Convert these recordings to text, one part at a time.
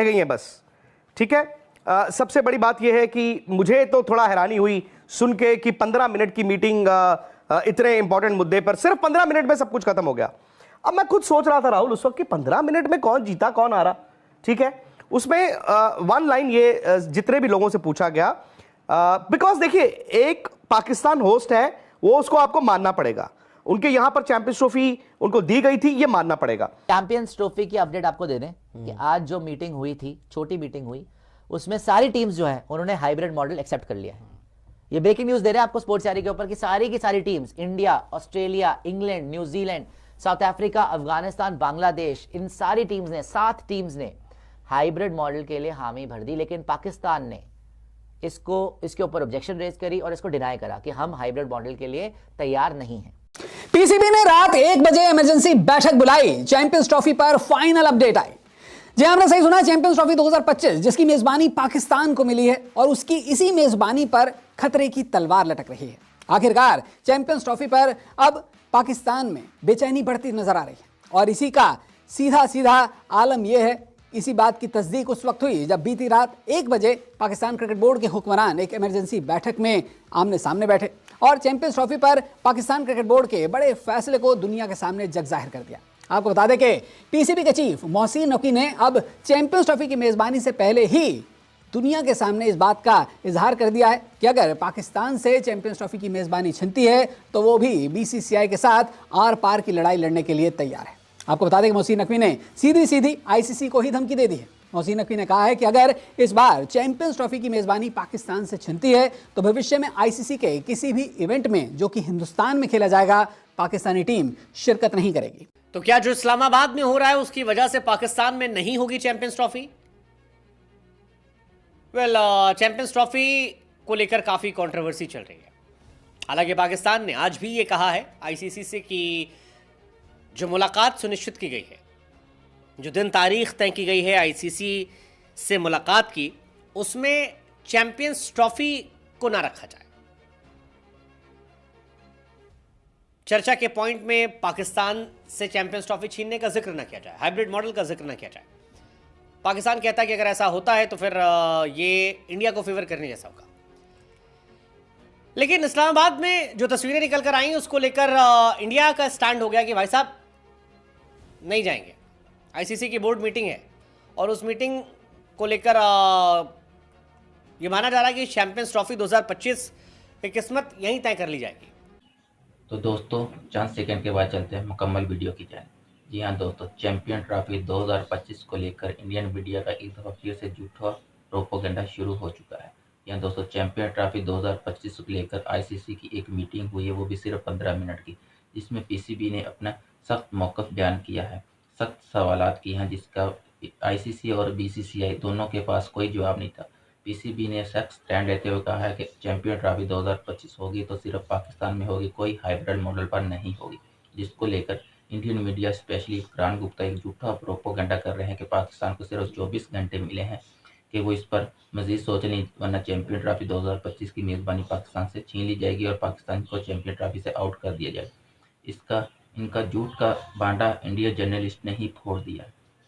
रह गई हैं बस, ठीक है। सबसे बड़ी बात यह है कि मुझे तो थोड़ा हैरानी हुई सुन के कि 15 मिनट की मीटिंग, इतने इंपॉर्टेंट मुद्दे पर सिर्फ 15 मिनट में सब कुछ खत्म हो गया। अब मैं खुद सोच रहा था राहुल उस वक्त कि 15 मिनट में कौन जीता कौन हारा, ठीक है। उसमें वन लाइन ये जितने भी लोगों से पूछा गया, बिकॉज देखिए एक पाकिस्तान होस्ट है, वो उसको आपको मानना पड़ेगा, उनके यहां पर चैंपियंस ट्रॉफी उनको दी गई थी, ये मानना पड़ेगा। चैंपियंस ट्रॉफी की अपडेट आपको दे दें कि आज जो मीटिंग हुई थी, छोटी मीटिंग हुई, उसमें सारी टीम्स जो है उन्होंने हाइब्रिड मॉडल एक्सेप्ट कर लिया है। ये ब्रेकिंग न्यूज दे रहे हैं आपको स्पोर्ट्स यारी के ऊपर कि सारी की सारी teams, India, Australia, England, New Zealand, South Africa, Afghanistan, Bangladesh, इन सारी टीम्स ने, 7 टीम्स ने हाइब्रिड मॉडल के लिए हामी भर दी। लेकिन पाकिस्तान ने इसके ऊपर ऑब्जेक्शन रेज करी और इसको डिनाई करा कि हम हाइब्रिड मॉडल के लिए तैयार नहीं हैं। पीसीबी ने रात 1 बजे इमरजेंसी बैठक बुलाई, चैंपियंस ट्रॉफी पर फाइनल अपडेट आई। जी हमने सही सुना, चैंपियंस ट्रॉफी 2025 जिसकी मेजबानी पाकिस्तान को मिली है और उसकी इसी मेजबानी पर खतरे की तलवार लटक रही है। आखिरकार चैंपियंस ट्रॉफी पर अब पाकिस्तान में बेचैनी बढ़ती नजर आ रही है और इसी का सीधा सीधा आलम यह है, इसी बात की तस्दीक उस वक्त हुई जब बीती रात 1 बजे पाकिस्तान क्रिकेट बोर्ड के हुक्मरान एक इमरजेंसी बैठक में आमने सामने बैठे और चैंपियंस ट्रॉफी पर पाकिस्तान क्रिकेट बोर्ड के बड़े फैसले को दुनिया के सामने जग जाहिर कर दिया। आपको बता दें कि पीसीबी के चीफ मोहसिन नकवी ने अब चैंपियंस ट्रॉफी की मेजबानी से पहले ही दुनिया के सामने इस बात का इजहार कर दिया है कि अगर पाकिस्तान से चैंपियंस ट्रॉफी की मेजबानी छिनती है तो वो भी बीसीसीआई के साथ आर पार की लड़ाई लड़ने के लिए तैयार है। आपको बता दें कि मोहसिन नकवी ने सीधी सीधी आईसीसी को ही धमकी दे दी है। मोहसिन नकवी ने कहा है कि अगर इस बार चैंपियंस ट्रॉफी की मेजबानी पाकिस्तान से छिनती है तो भविष्य में आईसीसी के किसी भी इवेंट में जो कि हिंदुस्तान में खेला जाएगा, पाकिस्तानी टीम शिरकत नहीं करेगी। तो क्या जो इस्लामाबाद में हो रहा है उसकी वजह से पाकिस्तान में नहीं होगी champions trophy? Well, champions trophy को लेकर काफी कंट्रोवर्सी चल रही है। हालांकि पाकिस्तान ने आज भी ये कहा है आईसीसी से कि जो मुलाकात सुनिश्चित की गई है, जो दिन तारीख तय की गई है आईसीसी से मुलाकात की, उसमें चैंपियंस ट्रॉफी को ना रखा जाए। चर्चा के पॉइंट में पाकिस्तान से चैंपियंस ट्रॉफी छीनने का जिक्र ना किया जाए, हाइब्रिड मॉडल का जिक्र ना किया जाए। पाकिस्तान कहता है कि अगर ऐसा होता है तो फिर ये इंडिया को फेवर करने जैसा होगा। लेकिन इस्लामाबाद में जो तस्वीरें निकल कर आई उसको लेकर इंडिया का स्टैंड हो गया कि भाई साहब नहीं जाएंगे। आईसीसी की बोर्ड मीटिंग है और उस मीटिंग को लेकर ये माना जा रहा है कि चैंपियंस ट्रॉफी 2025 की किस्मत यहीं तय कर ली जाएगी। तो दोस्तों चंद सेकंड के बाद चलते हैं मुकम्मल वीडियो की जाए। जी हाँ दोस्तों, चैंपियन ट्रॉफी 2025 को लेकर इंडियन मीडिया का एक दफा फिर से झूठा प्रोपेगेंडा शुरू हो चुका है। यहाँ दोस्तों चैंपियन ट्रॉफी 2025 को लेकर आईसीसी की एक मीटिंग हुई है, वो भी सिर्फ 15 मिनट की, जिसमें पीसीबी ने अपना सख्त मौक़िफ़ बयान किया है, सख्त सवालात किए हैं, जिसका आईसीसी और बीसीसीआई दोनों के पास कोई जवाब नहीं था। पीसीबी ने सख्त स्टैंड लेते हुए कहा है कि चैंपियन ट्रॉफी 2025 होगी तो सिर्फ पाकिस्तान में होगी, कोई हाइब्रिड मॉडल पर नहीं होगी, जिसको लेकर Indian media specially Vikrant Gupta एक झूठा प्रोपेगेंडा कर रहे हैं कि पाकिस्तान को सिर्फ 24 घंटे मिले हैं कि वो इस पर मजीद सोच लें, वरना चैंपियन ट्रॉफी 2025 की मेज़बानी पाकिस्तान से छीन ली जाएगी और पाकिस्तान को चैंपियन ट्रॉफी से आउट कर दिया जाएगा। इनका झूठ का बांडा इंडियन जर्नलिस्ट ने ही फोड़ दिया।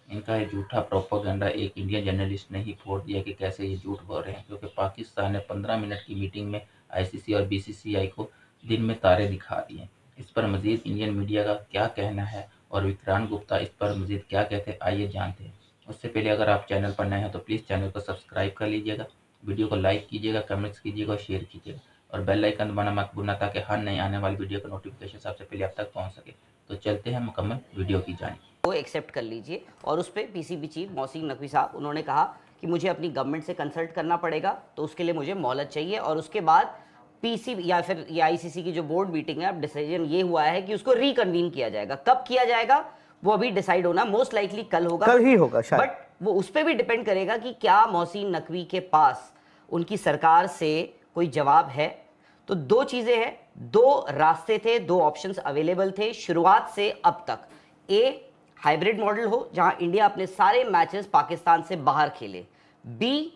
इनका ये झूठा प्रोपेगेंडा एक इंडियन जर्नलिस्ट ने ही फोड़ दिया कि कैसे ये झूठ बोल रहे हैं, क्योंकि पाकिस्तान ने 15 मिनट की मीटिंग में आईसीसी और बीसीसीआई को दिन में तारे दिखा दिए। इस पर मजीद इंडियन मीडिया का क्या कहना है और विक्रांत गुप्ता इस पर मजीद क्या कहते हैं, आइए जानते हैं। उससे पहले अगर आप चैनल पर नए हैं तो प्लीज़ चैनल को सब्सक्राइब कर लीजिएगा, वीडियो को लाइक कीजिएगा, कमेंट्स कीजिएगा और शेयर कीजिएगा और बेल आइकन दबाना मत भूलना ताकि हर नई आने वाली वीडियो का नोटिफिकेशन सबसे पहले आप तक पहुँच सके। तो चलते हैं मुकम्मल वीडियो की जानिब। वो एक्सेप्ट कर लीजिए। और उस पर पीसीबी चीफ मोहसिन नकवी साहब उन्होंने कहा कि मुझे अपनी गवर्नमेंट से कंसल्ट करना पड़ेगा, तो उसके लिए मुझे मोहलत चाहिए और उसके बाद पीसीबी या फिर ये आईसीसी की जो बोर्ड मीटिंग है, अब डिसीजन ये हुआ है कि उसको रिकन्वीन किया जाएगा। कब किया जाएगा वो अभी डिसाइड होना, मोस्ट लाइकली कल होगा, कल ही होगा शायद, बट वो उस पर भी डिपेंड करेगा कि क्या मोहसिन नकवी के पास उनकी सरकार से कोई जवाब है। तो दो चीजें हैं, दो रास्ते थे, दो ऑप्शंस अवेलेबल थे शुरुआत से अब तक। ए, हाइब्रिड मॉडल हो जहां इंडिया अपने सारे मैचेस पाकिस्तान से बाहर खेले। बी,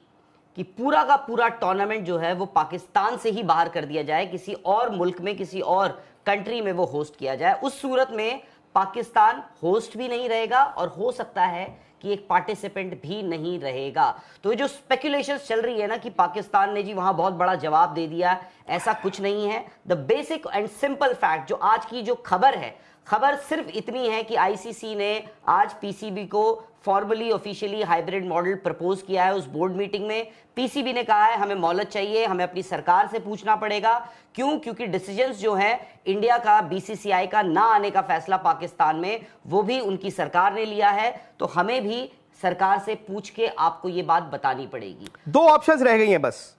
कि पूरा का पूरा टूर्नामेंट जो है वो पाकिस्तान से ही बाहर कर दिया जाए, किसी और मुल्क में, किसी और कंट्री में वो होस्ट किया जाए। उस सूरत में पाकिस्तान होस्ट भी नहीं रहेगा और हो सकता है कि एक पार्टिसिपेंट भी नहीं रहेगा। तो ये जो स्पेकुलेशंस चल रही है ना कि पाकिस्तान ने जी वहां बहुत बड़ा जवाब दे दिया, ऐसा कुछ नहीं है। The basic and simple fact, जो आज की जो खबर है, खबर सिर्फ इतनी है कि आईसीसी ने आज पीसीबी को formally officially hybrid model propose किया है उस बोर्ड मीटिंग में। पीसीबी ने कहा है हमें मोहलत चाहिए, हमें अपनी सरकार से पूछना पड़ेगा। क्यों? क्योंकि डिसीजंस जो है इंडिया का, बीसीसीआई का ना आने का फैसला पाकिस्तान में, वो भी उनकी सरकार ने लिया है। तो हमें भी सरकार से पूछ के आपको ये बात बतानी पड़ेगी। दो ऑप्शंस रह गई हैं बस,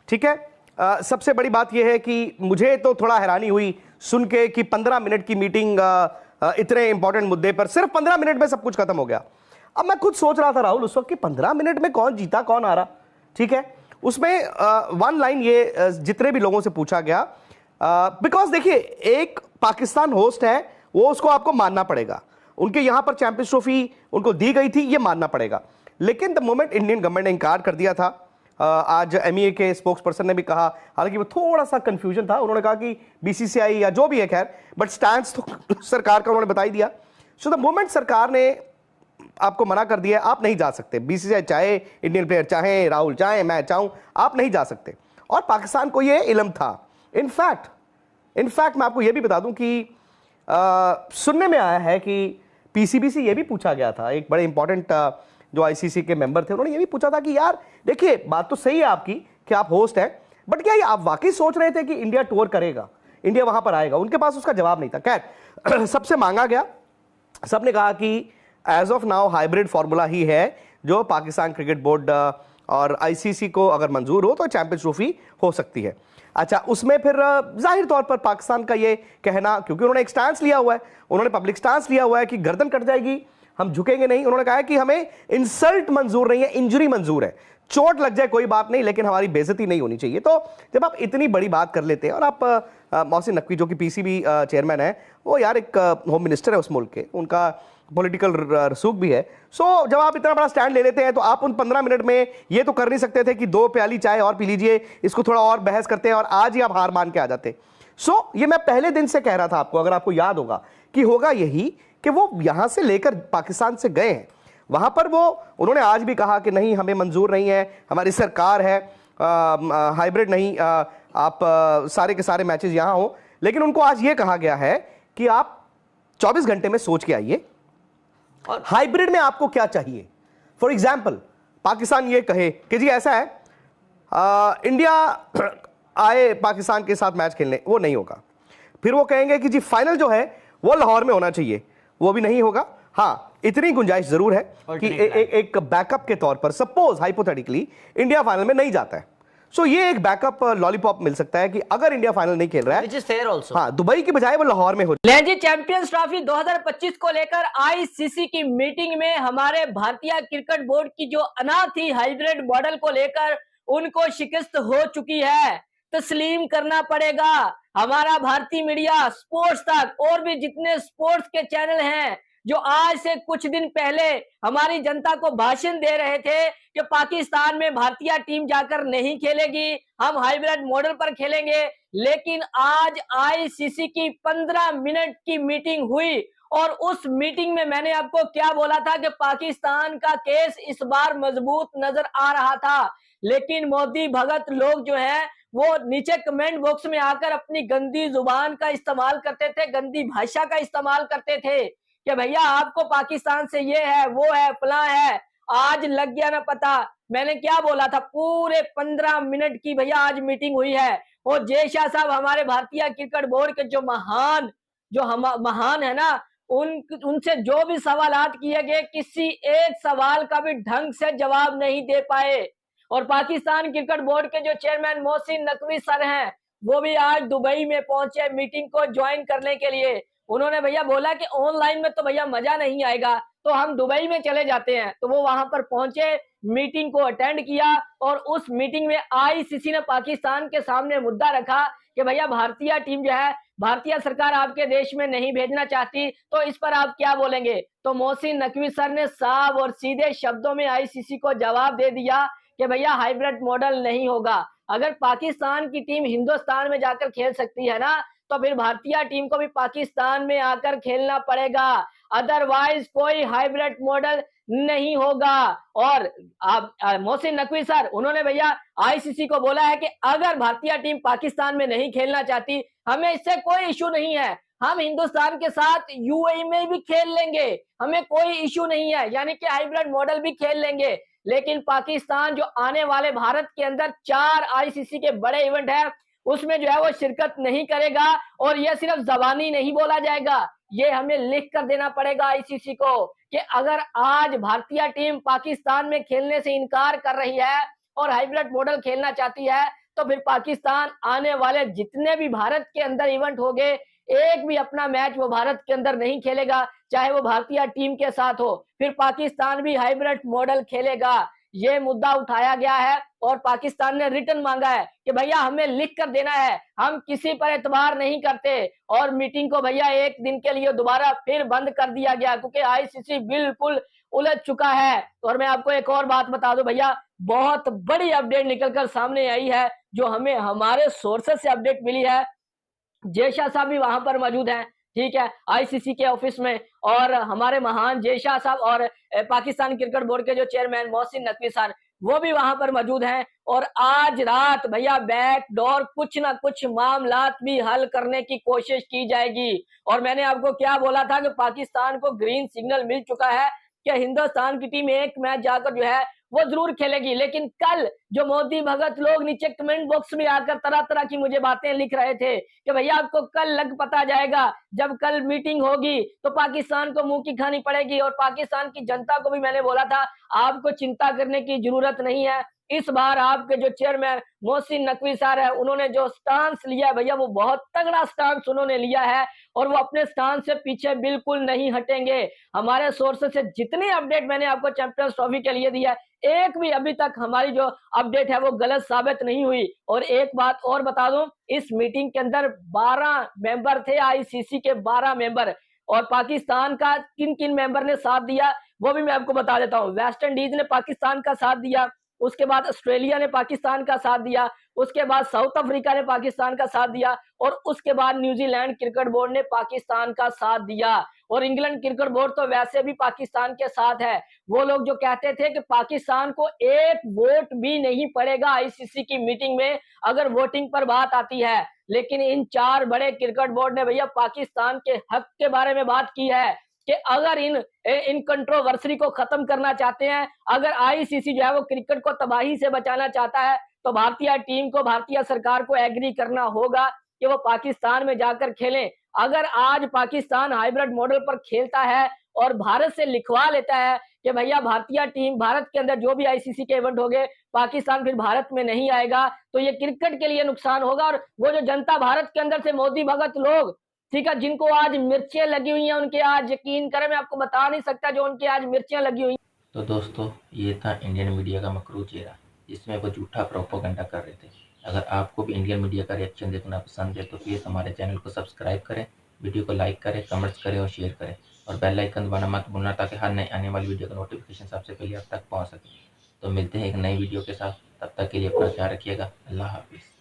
ठीक है। सबसे बड़ी बात यह है कि मुझे तो थोड़ा हैरानी हुई सुन के कि 15 मिनट की मीटिंग इतने इंपॉर्टेंट मुद्दे पर, सिर्फ 15 मिनट में सब कुछ खत्म हो गया। अब मैं खुद सोच रहा था राहुल उस वक्त कि 15 मिनट में कौन जीता कौन हारा, ठीक है। उसमें वन लाइन ये जितने भी लोगों से पूछा गया, बिकॉज देखिए एक पाकिस्तान होस्ट है, वो उसको आपको मानना पड़ेगा, उनके यहां पर चैंपियंस ट्रॉफी उनको दी गई थी, ये मानना पड़ेगा। लेकिन द मोमेंट इंडियन गवर्नमेंट ने इनकार कर दिया था, आज एमईए के स्पोक्स पर्सन ने भी कहा, हालांकि वो थोड़ा सा कंफ्यूजन था, उन्होंने कहा कि बीसीसीआई या जो भी है, खैर बट स्टैंड तो सरकार का उन्होंने बता ही दिया। सो द मोमेंट सरकार ने आपको मना कर दिया, आप नहीं जा सकते, बीसीसीआई चाहे इंडियन प्लेयर चाहे, राहुल चाहे, मैं चाहूं, आप नहीं जा सकते। और पाकिस्तान को यह इल्म था। इनफैक्ट मैं आपको यह भी बता दूं कि सुनने में आया है कि पीसीबी से यह भी पूछा गया था, एक बड़े इंपॉर्टेंट जो आईसीसी के मेंबर थे, उन्होंने ये भी पूछा था कि यार देखिए बात तो सही है आपकी कि आप होस्ट हैं, बट क्या ये आप वाकई सोच रहे थे कि इंडिया टूर करेगा, इंडिया वहां पर आएगा? उनके पास उसका जवाब नहीं था। खैर सबसे मांगा गया, सबने कहा कि as of now hybrid formula ही है जो पाकिस्तान क्रिकेट बोर्ड और आईसीसी को अगर मंजूर हो तो चैंपियंस ट्रॉफी हो सकती है। अच्छा, उसमें फिर जाहिर तौर पर पाकिस्तान का ये कहना, क्योंकि उन्होंने एक स्टांस लिया हुआ है, उन्होंने पब्लिक स्टांस लिया हुआ है कि गर्दन कट जाएगी, हम झुकेंगे नहीं। उन्होंने कहा है कि हमें इंसल्ट मंजूर नहीं है, इंजरी मंजूर है, चोट लग जाए कोई बात नहीं, लेकिन हमारी बेइज्जती नहीं होनी चाहिए। तो जब आप इतनी बड़ी बात कर लेते हैं, और आप मोहसिन नकवी जो कि पीसीबी चेयरमैन है, वो यार एक होम मिनिस्टर है उस मुल्क के, उनका पॉलिटिकल रसूख भी है। सो जब आप इतना बड़ा स्टैंड ले लेते हैं तो आप उन 15 मिनट में ये तो कर नहीं सकते थे कि 2 प्याली चाय और पी लीजिए, इसको थोड़ा और बहस करते हैं और आज ही आप हार मान के आ जाते। सो ये मैं पहले दिन से कह रहा था आपको, अगर आपको याद होगा, कि होगा यही कि वो यहां से लेकर पाकिस्तान से गए हैं, वहां पर वो उन्होंने आज भी कहा कि नहीं हमें मंजूर नहीं है, हमारी सरकार है, हाइब्रिड नहीं, आप सारे के सारे मैचेस यहां हो। लेकिन उनको आज ये कहा गया है कि आप 24 घंटे में सोच के आइए और हाइब्रिड में आपको क्या चाहिए। फॉर एग्जाम्पल पाकिस्तान ये कहे कि जी ऐसा है, इंडिया आए पाकिस्तान के साथ मैच खेलने, वो नहीं होगा। फिर वो कहेंगे कि जी फाइनल जो है वो लाहौर में होना चाहिए, वो भी नहीं होगा। हाँ, इतनी गुंजाइश जरूर है कि एक बैकअप के तौर पर सपोज हाइपोथेटिकली इंडिया फाइनल में नहीं जाता है, सो ये एक बैकअप लॉलीपॉप मिल सकता है कि अगर इंडिया फाइनल नहीं खेल रहा है, Which is fair also. हाँ, दुबई की बजाय वो लाहौर में हो। जी, चैंपियंस ट्रॉफी 2025 को लेकर आईसीसी की मीटिंग में हमारे भारतीय क्रिकेट बोर्ड की जो अना थी हाइब्रिड मॉडल को लेकर, उनको शिकस्त हो चुकी है। तस्लीम करना पड़ेगा। हमारा भारतीय मीडिया, स्पोर्ट्स तक और भी जितने स्पोर्ट्स के चैनल हैं, जो आज से कुछ दिन पहले हमारी जनता को भाषण दे रहे थे कि पाकिस्तान में भारतीय टीम जाकर नहीं खेलेगी, हम हाइब्रिड मॉडल पर खेलेंगे, लेकिन आज आईसीसी की 15 मिनट की मीटिंग हुई और उस मीटिंग में मैंने आपको क्या बोला था कि पाकिस्तान का केस इस बार मजबूत नजर आ रहा था। लेकिन मोदी भगत लोग जो हैं वो नीचे कमेंट बॉक्स में आकर अपनी गंदी जुबान का इस्तेमाल करते थे, गंदी भाषा का इस्तेमाल करते थे कि भैया आपको पाकिस्तान से ये है, वो है, फला है। आज लग गया ना पता, मैंने क्या बोला था। पूरे 15 मिनट की भैया आज मीटिंग हुई है और जय शाह साहब हमारे भारतीय क्रिकेट बोर्ड के जो महान है ना, उनसे जो भी सवालात किए गए, किसी एक सवाल का भी ढंग से जवाब नहीं दे पाए। और पाकिस्तान क्रिकेट बोर्ड के जो चेयरमैन मोहसिन नकवी सर हैं, वो भी आज दुबई में पहुंचे मीटिंग को ज्वाइन करने के लिए। उन्होंने भैया बोला कि ऑनलाइन में तो भैया मजा नहीं आएगा, तो हम दुबई में चले जाते हैं। तो वो वहां पर पहुंचे, मीटिंग को अटेंड किया और उस मीटिंग में आईसीसी ने पाकिस्तान के सामने मुद्दा रखा कि भैया भारतीय टीम जो है, भारतीय सरकार आपके देश में नहीं भेजना चाहती, तो इस पर आप क्या बोलेंगे। तो मोहसिन नकवी सर ने साफ और सीधे शब्दों में आईसीसी को जवाब दे दिया कि भैया हाइब्रिड मॉडल नहीं होगा। अगर पाकिस्तान की टीम हिंदुस्तान में जाकर खेल सकती है ना, तो फिर भारतीय टीम को भी पाकिस्तान में आकर खेलना पड़ेगा, अदरवाइज कोई हाइब्रिड मॉडल नहीं होगा। और आप मोहसिन नकवी सर, उन्होंने भैया आईसीसी को बोला है कि अगर भारतीय टीम पाकिस्तान में नहीं खेलना चाहती, हमें इससे कोई इशू नहीं है, हम हिंदुस्तान के साथ यूएई में भी खेल लेंगे, हमें कोई इशू नहीं है, यानी कि हाइब्रिड मॉडल भी खेल लेंगे। लेकिन पाकिस्तान जो आने वाले भारत के अंदर 4 आईसीसी के बड़े इवेंट है, उसमें जो है वो शिरकत नहीं करेगा। और यह सिर्फ जबानी नहीं बोला जाएगा, ये हमें लिख कर देना पड़ेगा आईसीसी को कि अगर आज भारतीय टीम पाकिस्तान में खेलने से इनकार कर रही है और हाइब्रिड मॉडल खेलना चाहती है, तो फिर पाकिस्तान आने वाले जितने भी भारत के अंदर इवेंट होंगे, एक भी अपना मैच वो भारत के अंदर नहीं खेलेगा, चाहे वो भारतीय टीम के साथ हो, फिर पाकिस्तान भी हाइब्रिड मॉडल खेलेगा। ये मुद्दा उठाया गया है और पाकिस्तान ने रिटर्न मांगा है कि भैया हमें लिख कर देना है, हम किसी पर एतबार नहीं करते। और मीटिंग को भैया एक दिन के लिए दोबारा फिर बंद कर दिया गया, क्योंकि आईसीसी बिल्कुल उलझ चुका है। और मैं आपको एक और बात बता दूं भैया, बहुत बड़ी अपडेट निकलकर सामने आई है, जो हमें हमारे सोर्सेस से अपडेट मिली है। जय शाह साहब भी वहां पर मौजूद हैं, ठीक है, आईसीसी के ऑफिस में, और हमारे महान जय शाह साहब और पाकिस्तान क्रिकेट बोर्ड के जो चेयरमैन मोहसिन नकवी सर, वो भी वहां पर मौजूद हैं। और आज रात भैया बैकडोर कुछ ना कुछ मामलात भी हल करने की कोशिश की जाएगी। और मैंने आपको क्या बोला था कि पाकिस्तान को ग्रीन सिग्नल मिल चुका है कि हिंदुस्तान की टीम एक मैच जाकर जो है वो जरूर खेलेगी। लेकिन कल जो मोदी भगत लोग नीचे कमेंट बॉक्स में आकर तरह तरह की मुझे बातें लिख रहे थे कि भैया आपको कल लग पता जाएगा, जब कल मीटिंग होगी तो पाकिस्तान को मुंह की खानी पड़ेगी। और पाकिस्तान की जनता को भी मैंने बोला था, आपको चिंता करने की जरूरत नहीं है, इस बार आपके जो चेयरमैन मोहसिन नकवी सर है, उन्होंने जो स्टांस लिया है भैया, वो बहुत तगड़ा स्टांस उन्होंने लिया है और वो अपने स्टांस से पीछे बिल्कुल नहीं हटेंगे। हमारे सोर्सेस से जितनी अपडेट मैंने आपको चैंपियंस ट्रॉफी के लिए दी है, एक भी अभी तक हमारी जो अपडेट है वो गलत साबित नहीं हुई। और एक बात और बता दूं, इस मीटिंग के अंदर 12 मेंबर थे, आईसीसी के 12 मेंबर, और पाकिस्तान का किन किन मेंबर ने साथ दिया वो भी मैं आपको बता देता हूं। वेस्ट इंडीज ने पाकिस्तान का साथ दिया, उसके बाद ऑस्ट्रेलिया ने पाकिस्तान का साथ दिया, उसके बाद साउथ अफ्रीका ने पाकिस्तान का साथ दिया, और उसके बाद न्यूजीलैंड क्रिकेट बोर्ड ने पाकिस्तान का साथ दिया। और इंग्लैंड क्रिकेट बोर्ड तो वैसे भी पाकिस्तान के साथ है। वो लोग जो कहते थे कि पाकिस्तान को एक वोट भी नहीं पड़ेगा आईसीसी की मीटिंग में अगर वोटिंग पर बात आती है, लेकिन इन 4 बड़े क्रिकेट बोर्ड ने भैया पाकिस्तान के हक के बारे में बात की है कि अगर इन कंट्रोवर्सी को खत्म करना चाहते हैं, अगर आईसीसी जो है वो क्रिकेट को तबाही से बचाना चाहता है, तो भारतीय टीम को, भारतीय सरकार को एग्री करना होगा कि वो पाकिस्तान में जाकर खेलें। अगर आज पाकिस्तान हाइब्रिड मॉडल पर खेलता है और भारत से लिखवा लेता है कि भैया भारतीय टीम, भारत के अंदर जो भी आईसीसी के इवेंट होंगे, पाकिस्तान फिर भारत में नहीं आएगा, तो ये क्रिकेट के लिए नुकसान होगा। और वो जो जनता भारत के अंदर से मोदी भगत लोग, ठीक है, जिनको आज मिर्चें लगी हुई हैं, उनके आज यकीन करें मैं आपको बता नहीं सकता जो उनके आज मिर्चें लगी हुई। तो दोस्तों, ये था इंडियन मीडिया का मकरू चेहरा, जिसमें वो झूठा प्रोपेगेंडा कर रहे थे। अगर आपको भी इंडियन मीडिया का रिएक्शन देखना पसंद है तो प्लीज़ हमारे चैनल को सब्सक्राइब करें, वीडियो को लाइक करें, कमेंट्स करें और शेयर करें, और बेल आइकन दबाना मत भूलना ताकि हर नई आने वाली वीडियो का नोटिफिकेशन सबसे पहले आप तक पहुंच सके। तो मिलते हैं एक नई वीडियो के साथ, तब तक के लिए अपना ख्याल रखिएगा। अल्लाह हाफिज़।